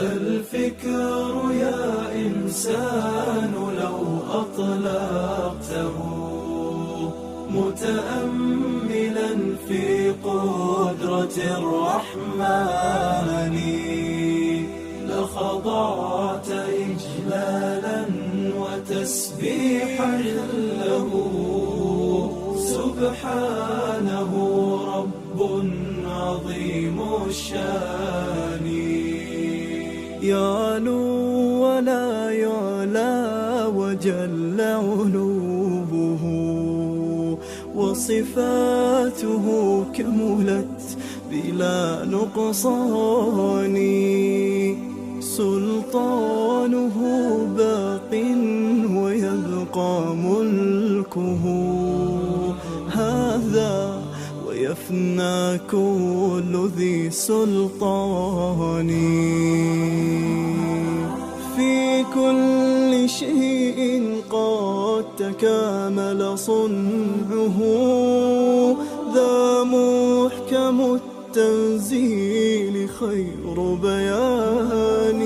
الفكر يا إنسان لو أطلقته متأملا في قدرة الرحمن لخضعت إجلالا وتسبيحا له سبحانه رب عظيم الشان يعلو ولا يعلى وجل علوه وصفاته كملت بلا نقصان سلطانه باق ويبقى ملكه هذا ويفنى كل ذي سلطان في كل شيء قد تكامل صنعه ذا محكم التنزيل خير بيان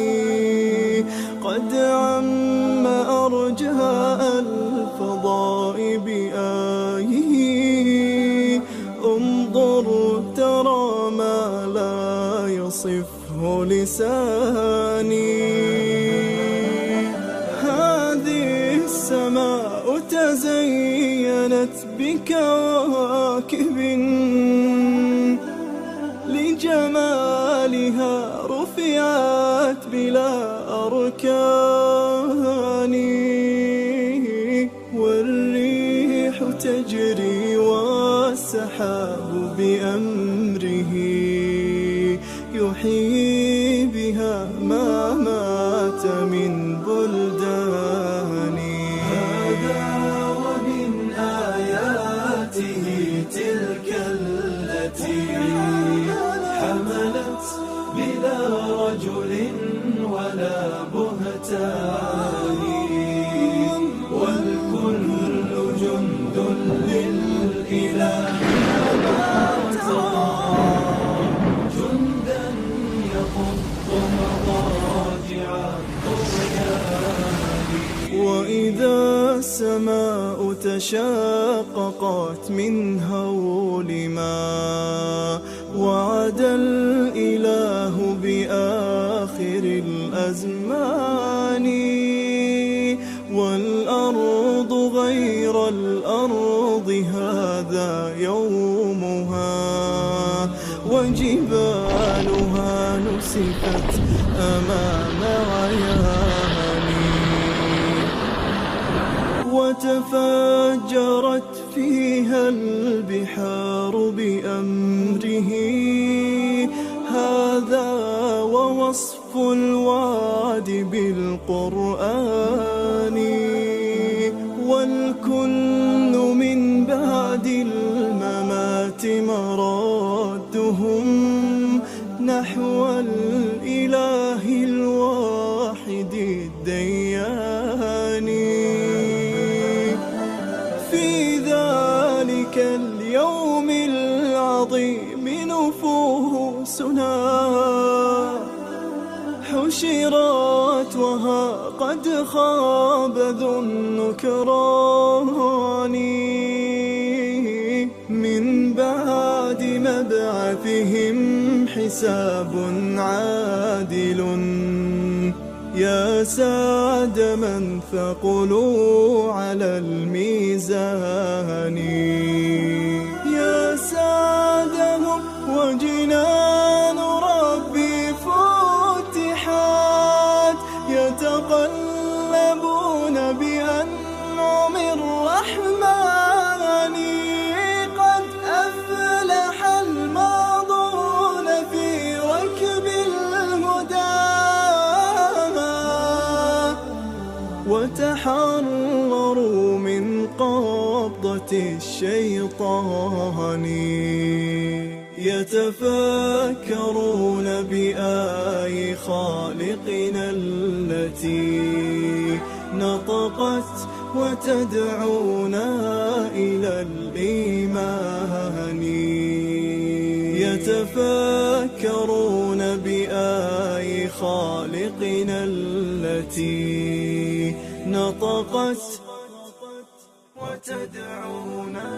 قد عم أرجاء الفضاء بآيه انظر ترى ما لا يصفه لساني هذه السماء تزينت بكواكب لجمالها رفعت بلا أركان والريح تجري والسحاب بأمره يحيي بها ما مات من بلدان هذا ومن آياته تلك التي حملت بلا رجل ولا بهتان والكل جند للإله ما ترى جندا يخط مضاجع الطغيان وإذا السماء تشققت من هول ما وعد الإله بآخر الأزمان والأرض غير الأرض هذا يومها وجبالها نسفت أمام عياني وتفجرت فيها البحار بأمره هذا ووصف الوعد بالقرآن والكل من بعد الممات مرادهم نحو الإله الواحد الديان في ذلك اليوم العظيم نفوسنا حشرت وها قد خاب ذو النكران من بعد مبعثهم حساب عادل يا سعد من ثقلوا على الميزان يا سعدهم وجنان ربي فتحت يتقلبون بأنعم الرحمن قد أفلح الماضون في ركب الهدى وتحرروا من قبضة الشيطان يتفكرون بآي خالقنا التي نطقت وتدعونا إلى الإيمان يتفكرون بآي خالقنا التي نطقت وتدعونا